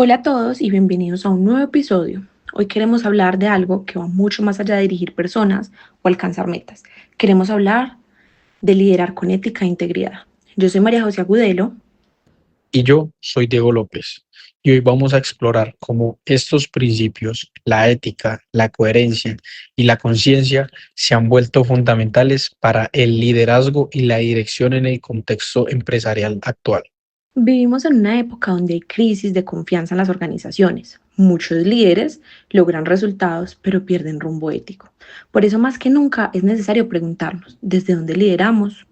Hola a todos y bienvenidos a un nuevo episodio. Hoy queremos hablar de algo que va mucho más allá de dirigir personas o alcanzar metas. Queremos hablar de liderar con ética e integridad. Yo soy María José Agudelo. Y yo soy Diego López. Y hoy vamos a explorar cómo estos principios, la ética, la coherencia y la conciencia se han vuelto fundamentales para el liderazgo y la dirección en el contexto empresarial actual. Vivimos en una época donde hay crisis de confianza en las organizaciones. Muchos líderes logran resultados, pero pierden rumbo ético. Por eso más que nunca es necesario preguntarnos, ¿desde dónde lideramos?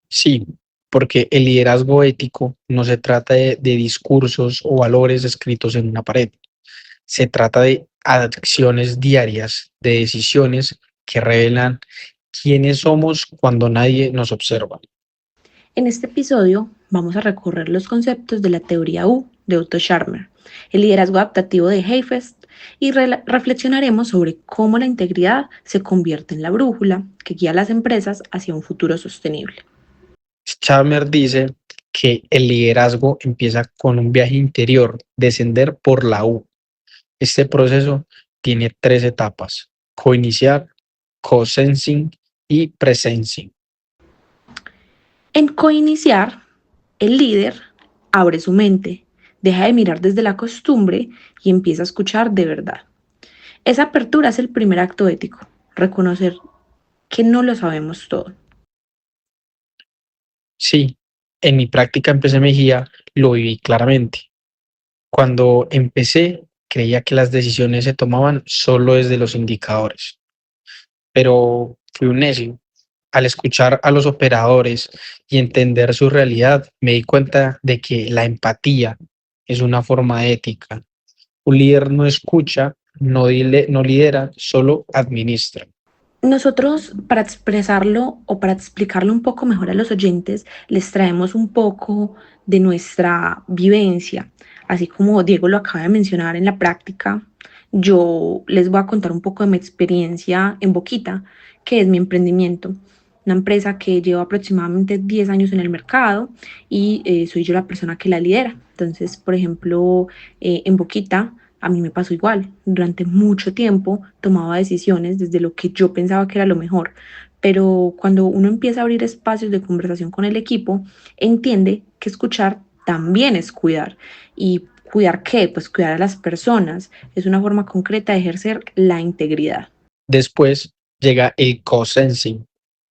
Sí, porque el liderazgo ético no se trata de discursos o valores escritos en una pared. Se trata de acciones diarias, de decisiones que revelan quiénes somos cuando nadie nos observa. En este episodio vamos a recorrer los conceptos de la teoría U de Otto Scharmer, el liderazgo adaptativo de Heifetz y reflexionaremos sobre cómo la integridad se convierte en la brújula que guía a las empresas hacia un futuro sostenible. Chalmers dice que el liderazgo empieza con un viaje interior, descender por la U. Este proceso tiene tres etapas: coiniciar, co-sensing y presensing. En coiniciar, el líder abre su mente, deja de mirar desde la costumbre y empieza a escuchar de verdad. Esa apertura es el primer acto ético, reconocer que no lo sabemos todo. Sí, en mi práctica en PC Mejía lo viví claramente. Cuando empecé, creía que las decisiones se tomaban solo desde los indicadores, pero fui un necio. Al escuchar a los operadores y entender su realidad, me di cuenta de que la empatía es una forma de ética. Un líder no escucha, no lidera, solo administra. Nosotros, para expresarlo o para explicarlo un poco mejor a los oyentes, les traemos un poco de nuestra vivencia. Así como Diego lo acaba de mencionar en la práctica, yo les voy a contar un poco de mi experiencia en Boquita, que es mi emprendimiento. Una empresa que lleva aproximadamente 10 años en el mercado y soy yo la persona que la lidera. Entonces, por ejemplo, en Boquita a mí me pasó igual. Durante mucho tiempo tomaba decisiones desde lo que yo pensaba que era lo mejor. Pero cuando uno empieza a abrir espacios de conversación con el equipo, entiende que escuchar también es cuidar. ¿Y cuidar qué? Pues cuidar a las personas. Es una forma concreta de ejercer la integridad. Después llega el co-sensing,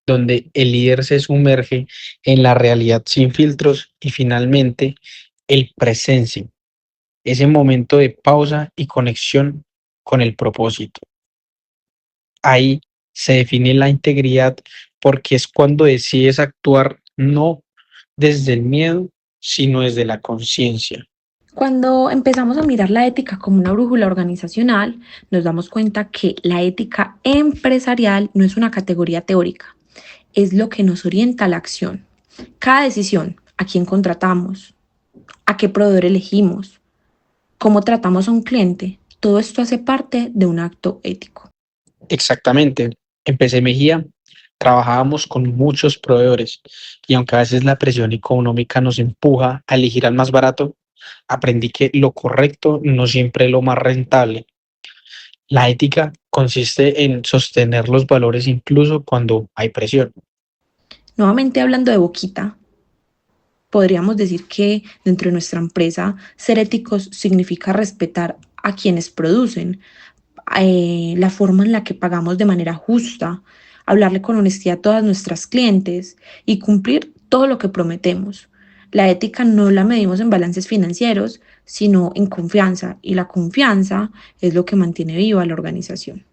donde el líder se sumerge en la realidad sin filtros, y finalmente el presensing, ese momento de pausa y conexión con el propósito. Ahí se define la integridad, porque es cuando decides actuar no desde el miedo, sino desde la conciencia. Cuando empezamos a mirar la ética como una brújula organizacional, nos damos cuenta que la ética empresarial no es una categoría teórica, es lo que nos orienta a la acción. Cada decisión, a quién contratamos, a qué proveedor elegimos, cómo tratamos a un cliente, todo esto hace parte de un acto ético. Exactamente. En PC Mejía trabajábamos con muchos proveedores, y aunque a veces la presión económica nos empuja a elegir al más barato, aprendí que lo correcto no siempre es lo más rentable. La ética consiste en sostener los valores incluso cuando hay presión. Nuevamente hablando de Boquita, podríamos decir que dentro de nuestra empresa ser éticos significa respetar a quienes producen, la forma en la que pagamos de manera justa, hablarle con honestidad a todas nuestras clientes y cumplir todo lo que prometemos. La ética no la medimos en balances financieros, sino en confianza, y la confianza es lo que mantiene viva la organización.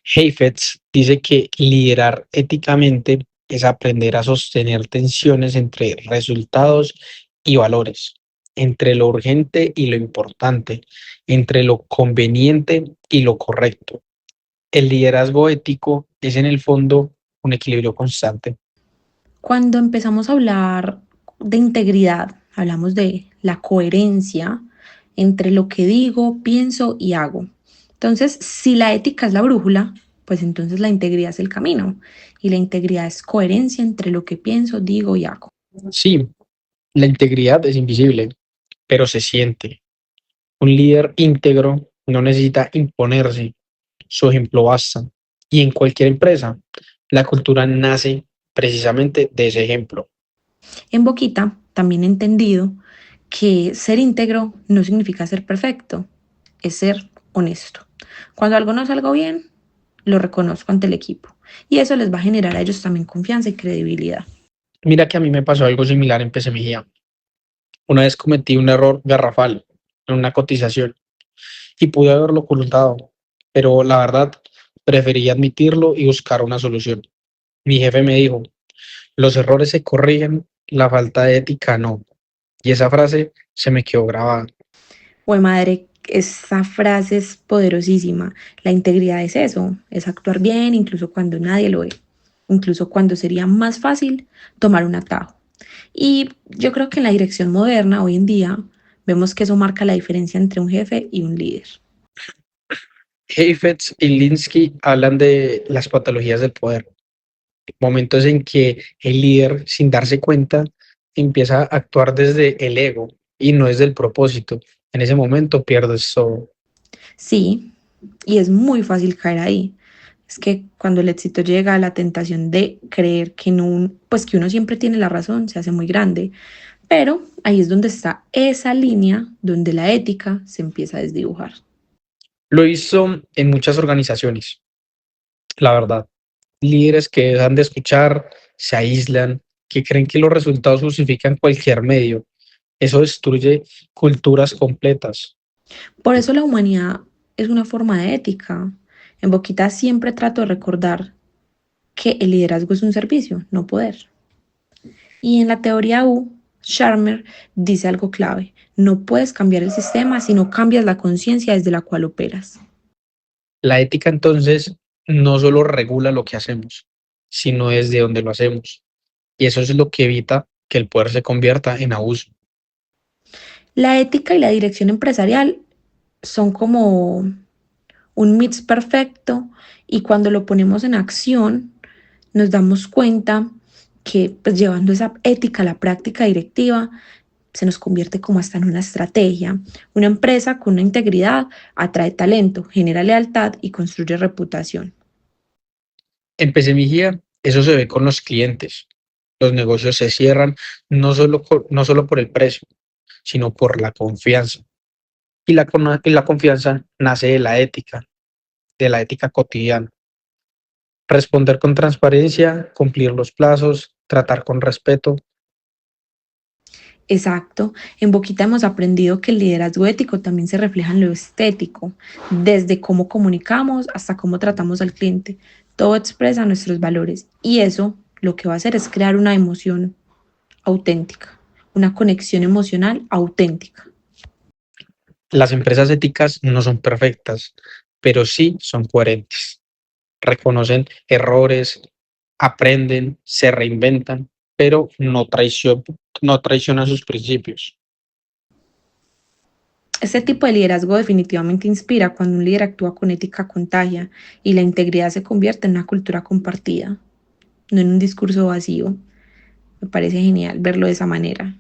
Heifetz dice que liderar éticamente es aprender a sostener tensiones entre resultados y valores, entre lo urgente y lo importante, entre lo conveniente y lo correcto. El liderazgo ético es en el fondo un equilibrio constante. Cuando empezamos a hablar de integridad, hablamos de la coherencia entre lo que digo, pienso y hago. Entonces, si la ética es la brújula, pues entonces la integridad es el camino. Y la integridad es coherencia entre lo que pienso, digo y hago. Sí, la integridad es invisible, pero se siente. Un líder íntegro no necesita imponerse, su ejemplo basta. Y en cualquier empresa, la cultura nace precisamente de ese ejemplo. En Boquita también he entendido que ser íntegro no significa ser perfecto, es ser honesto. Cuando algo no salga bien, lo reconozco ante el equipo y eso les va a generar a ellos también confianza y credibilidad. Mira que a mí me pasó algo similar en PCMGIA. Una vez cometí un error garrafal en una cotización y pude haberlo ocultado, pero la verdad preferí admitirlo y buscar una solución. Mi jefe me dijo, los errores se corrigen, la falta de ética no. Y esa frase se me quedó grabada. Güey, madre, esa frase es poderosísima. La integridad es eso, es actuar bien incluso cuando nadie lo ve, incluso cuando sería más fácil tomar un atajo. Y yo creo que en la dirección moderna, hoy en día, vemos que eso marca la diferencia entre un jefe y un líder. Heifetz y Linsky hablan de las patologías del poder, momentos en que el líder, sin darse cuenta, empieza a actuar desde el ego y no desde el propósito. En ese momento pierdes todo. Sí, y es muy fácil caer ahí. Es que cuando el éxito llega, la tentación de creer que no, pues que uno siempre tiene la razón se hace muy grande. Pero ahí es donde está esa línea donde la ética se empieza a desdibujar. Lo hizo en muchas organizaciones, la verdad. Líderes que dejan de escuchar, se aíslan, que creen que los resultados justifican cualquier medio. Eso destruye culturas completas. Por eso la humanidad es una forma de ética. En Boquita siempre trato de recordar que el liderazgo es un servicio, no poder. Y en la teoría U, Sharmer dice algo clave. No puedes cambiar el sistema si no cambias la conciencia desde la cual operas. La ética entonces no solo regula lo que hacemos, sino desde donde lo hacemos. Y eso es lo que evita que el poder se convierta en abuso. La ética y la dirección empresarial son como un mix perfecto y cuando lo ponemos en acción nos damos cuenta que pues, llevando esa ética a la práctica directiva se nos convierte como hasta en una estrategia. Una empresa con una integridad atrae talento, genera lealtad y construye reputación. En Pesemigía, eso se ve con los clientes. Los negocios se cierran no solo por el precio, sino por la confianza. Y la confianza nace de la ética cotidiana. Responder con transparencia, cumplir los plazos, tratar con respeto. Exacto. En Boquita hemos aprendido que el liderazgo ético también se refleja en lo estético, desde cómo comunicamos hasta cómo tratamos al cliente. Todo expresa nuestros valores y eso lo que va a hacer es crear una emoción auténtica, una conexión emocional auténtica. Las empresas éticas no son perfectas, pero sí son coherentes. Reconocen errores, aprenden, se reinventan, pero no traicionan sus principios. Este tipo de liderazgo definitivamente inspira cuando un líder actúa con ética contagia y la integridad se convierte en una cultura compartida, no en un discurso vacío. Me parece genial verlo de esa manera.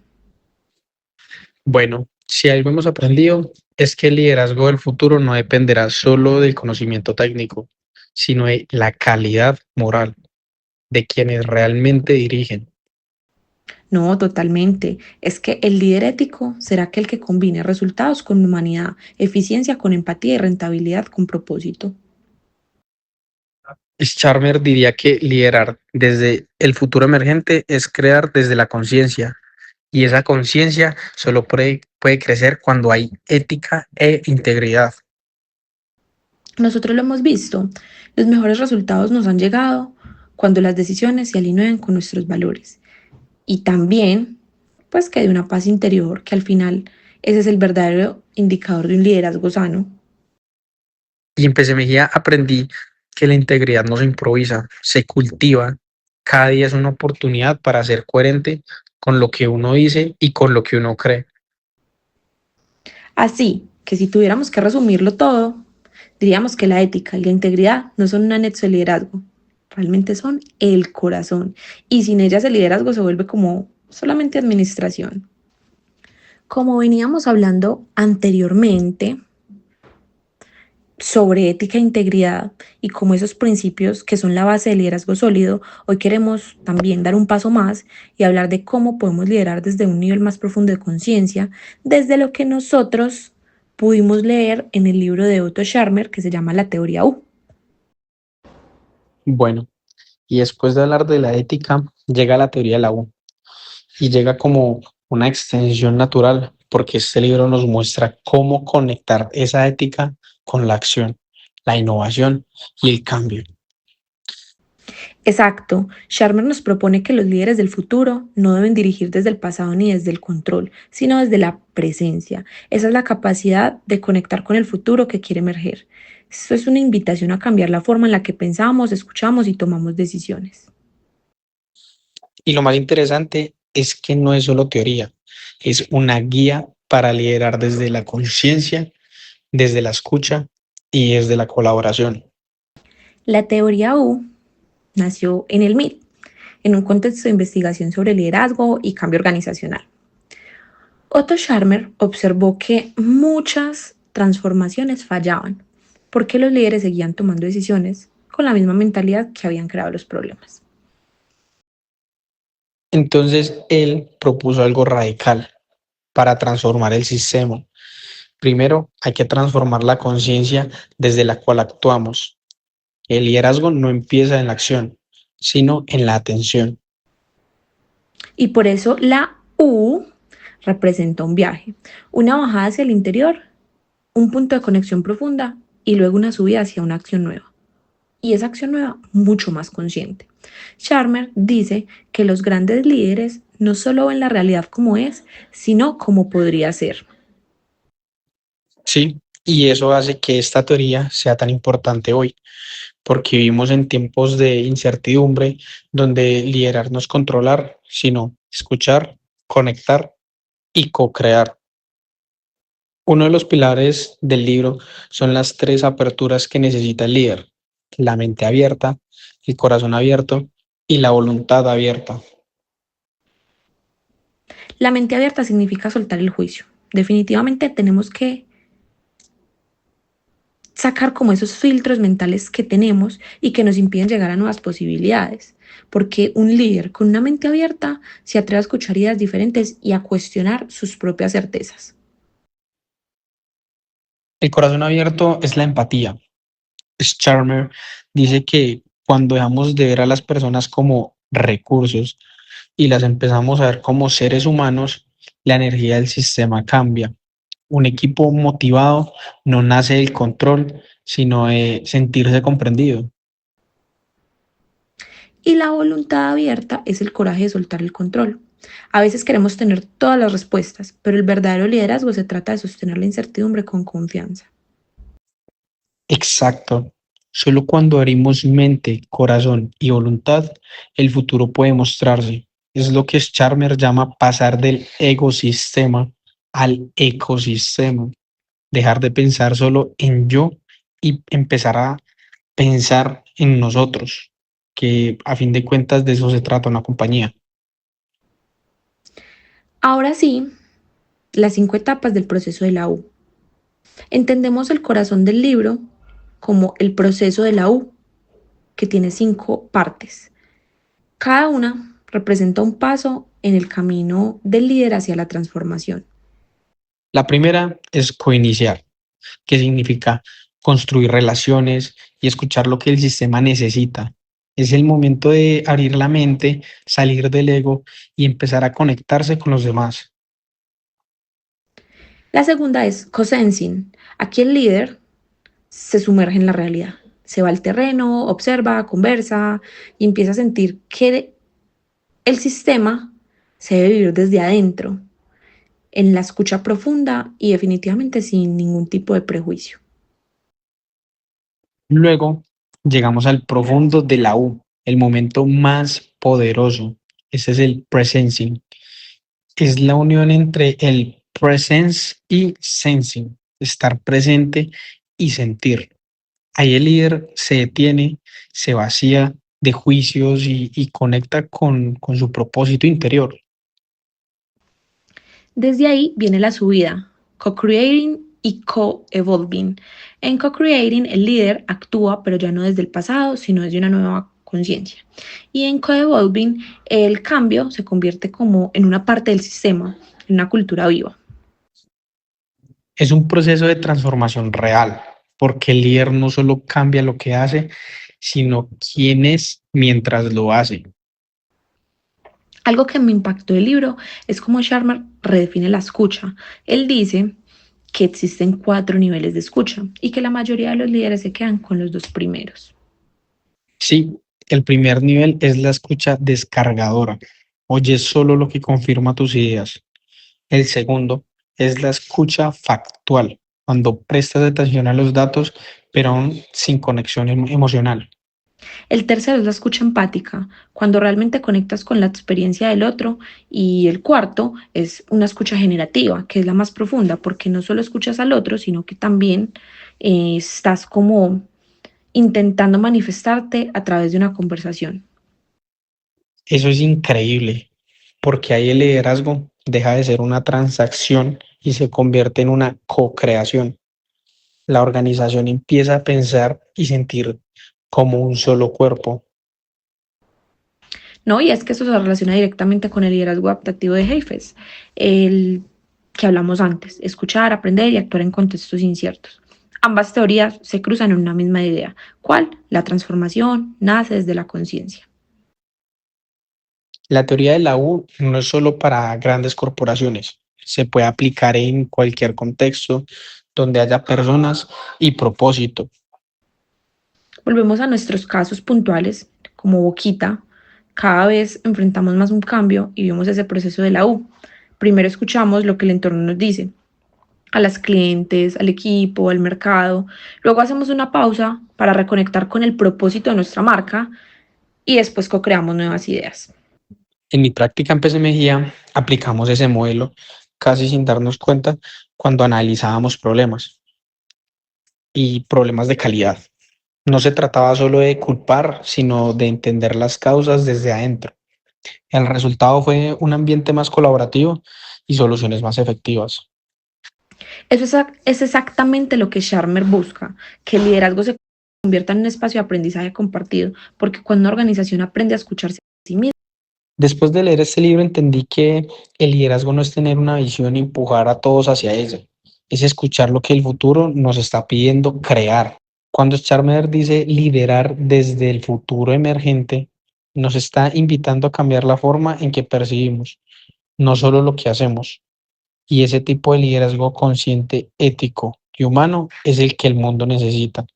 Bueno, si algo hemos aprendido es que el liderazgo del futuro no dependerá solo del conocimiento técnico, sino de la calidad moral de quienes realmente dirigen. No, totalmente. Es que el líder ético será aquel que combine resultados con humanidad, eficiencia con empatía y rentabilidad con propósito. Scharmer diría que liderar desde el futuro emergente es crear desde la conciencia, y esa conciencia solo puede crecer cuando hay ética e integridad. Nosotros lo hemos visto. Los mejores resultados nos han llegado cuando las decisiones se alinean con nuestros valores. Y también, pues que de una paz interior, que al final ese es el verdadero indicador de un liderazgo sano. Y en PCMGIA aprendí que la integridad no se improvisa, se cultiva. Cada día es una oportunidad para ser coherente con lo que uno dice y con lo que uno cree. Así que si tuviéramos que resumirlo todo, diríamos que la ética y la integridad no son un anexo de liderazgo, realmente son el corazón. Y sin ellas el liderazgo se vuelve como solamente administración. Como veníamos hablando anteriormente sobre ética e integridad y como esos principios que son la base del liderazgo sólido, hoy queremos también dar un paso más y hablar de cómo podemos liderar desde un nivel más profundo de conciencia, desde lo que nosotros pudimos leer en el libro de Otto Scharmer que se llama La Teoría U. Bueno, y después de hablar de la ética, llega la teoría de la U y llega como una extensión natural porque este libro nos muestra cómo conectar esa ética con la acción, la innovación y el cambio. Exacto, Scharmer nos propone que los líderes del futuro no deben dirigir desde el pasado ni desde el control, sino desde la presencia. Esa es la capacidad de conectar con el futuro que quiere emerger. Esto es una invitación a cambiar la forma en la que pensamos, escuchamos y tomamos decisiones. Y lo más interesante es que no es solo teoría, es una guía para liderar desde la conciencia, desde la escucha y desde la colaboración. La teoría U nació en el MIT, en un contexto de investigación sobre liderazgo y cambio organizacional. Otto Scharmer observó que muchas transformaciones fallaban porque los líderes seguían tomando decisiones con la misma mentalidad que habían creado los problemas. Entonces él propuso algo radical para transformar el sistema. Primero, hay que transformar la conciencia desde la cual actuamos. El liderazgo no empieza en la acción, sino en la atención. Y por eso la U representa un viaje, una bajada hacia el interior, un punto de conexión profunda y luego una subida hacia una acción nueva. Y esa acción nueva mucho más consciente. Scharmer dice que los grandes líderes no solo ven la realidad como es, sino como podría ser. Sí, y eso hace que esta teoría sea tan importante hoy, porque vivimos en tiempos de incertidumbre donde liderar no es controlar, sino escuchar, conectar y co-crear. Uno de los pilares del libro son las tres aperturas que necesita el líder: la mente abierta, el corazón abierto y la voluntad abierta. La mente abierta significa soltar el juicio. Definitivamente tenemos que sacar como esos filtros mentales que tenemos y que nos impiden llegar a nuevas posibilidades. Porque un líder con una mente abierta se atreve a escuchar ideas diferentes y a cuestionar sus propias certezas. El corazón abierto es la empatía. Charmer dice que cuando dejamos de ver a las personas como recursos y las empezamos a ver como seres humanos, la energía del sistema cambia. Un equipo motivado no nace del control, sino de sentirse comprendido. Y la voluntad abierta es el coraje de soltar el control. A veces queremos tener todas las respuestas, pero el verdadero liderazgo se trata de sostener la incertidumbre con confianza. Exacto. Solo cuando abrimos mente, corazón y voluntad, el futuro puede mostrarse. Es lo que Charmer llama pasar del ecosistema al ecosistema. Dejar de pensar solo en yo y empezar a pensar en nosotros, que a fin de cuentas de eso se trata una compañía. Ahora sí, las 5 etapas del proceso de la U. Entendemos el corazón del libro como el proceso de la U, que tiene 5 partes. Cada una representa un paso en el camino del líder hacia la transformación. La primera es coiniciar, que significa construir relaciones y escuchar lo que el sistema necesita. Es el momento de abrir la mente, salir del ego y empezar a conectarse con los demás. La segunda es co-sensing. Aquí el líder se sumerge en la realidad. Se va al terreno, observa, conversa y empieza a sentir que el sistema se debe vivir desde adentro, en la escucha profunda y definitivamente sin ningún tipo de prejuicio. Luego llegamos al profundo de la U, el momento más poderoso. Ese es el presencing. Es la unión entre el presence y sensing, estar presente y sentir. Ahí el líder se detiene, se vacía de juicios y conecta con su propósito interior. Desde ahí viene la subida, co-creating y co-evolving. En co-creating, el líder actúa, pero ya no desde el pasado, sino desde una nueva conciencia. Y en co-evolving, el cambio se convierte como en una parte del sistema, en una cultura viva. Es un proceso de transformación real, porque el líder no solo cambia lo que hace, sino quién es mientras lo hace. Algo que me impactó del libro es cómo Sharma redefine la escucha. Él dice que existen 4 niveles de escucha y que la mayoría de los líderes se quedan con los 2 primeros. Sí, el primer nivel es la escucha descargadora. Oyes solo lo que confirma tus ideas. El segundo es la escucha factual, cuando prestas atención a los datos, pero aún sin conexión emocional. El tercero es la escucha empática, cuando realmente conectas con la experiencia del otro. Y el cuarto es una escucha generativa, que es la más profunda, porque no solo escuchas al otro, sino que también estás como intentando manifestarte a través de una conversación. Eso es increíble, porque ahí el liderazgo deja de ser una transacción y se convierte en una co-creación. La organización empieza a pensar y sentir como un solo cuerpo. ¿No? Y es que eso se relaciona directamente con el liderazgo adaptativo de Heifetz, el que hablamos antes, escuchar, aprender y actuar en contextos inciertos. Ambas teorías se cruzan en una misma idea. ¿Cuál? La transformación nace desde la conciencia. La teoría de la U no es solo para grandes corporaciones, se puede aplicar en cualquier contexto donde haya personas y propósito. Volvemos a nuestros casos puntuales, como Boquita. Cada vez enfrentamos más un cambio y vemos ese proceso de la U. Primero escuchamos lo que el entorno nos dice, a las clientes, al equipo, al mercado. Luego hacemos una pausa para reconectar con el propósito de nuestra marca y después co-creamos nuevas ideas. En mi práctica en PC Mejía aplicamos ese modelo casi sin darnos cuenta cuando analizábamos problemas y problemas de calidad. No se trataba solo de culpar, sino de entender las causas desde adentro. El resultado fue un ambiente más colaborativo y soluciones más efectivas. Es exactamente lo que Sharmer busca, que el liderazgo se convierta en un espacio de aprendizaje compartido, porque cuando una organización aprende a escucharse a sí misma. Después de leer este libro entendí que el liderazgo no es tener una visión y empujar a todos hacia ella, es escuchar lo que el futuro nos está pidiendo crear. Cuando Charmer dice liderar desde el futuro emergente, nos está invitando a cambiar la forma en que percibimos, no solo lo que hacemos. Y ese tipo de liderazgo consciente, ético y humano es el que el mundo necesita.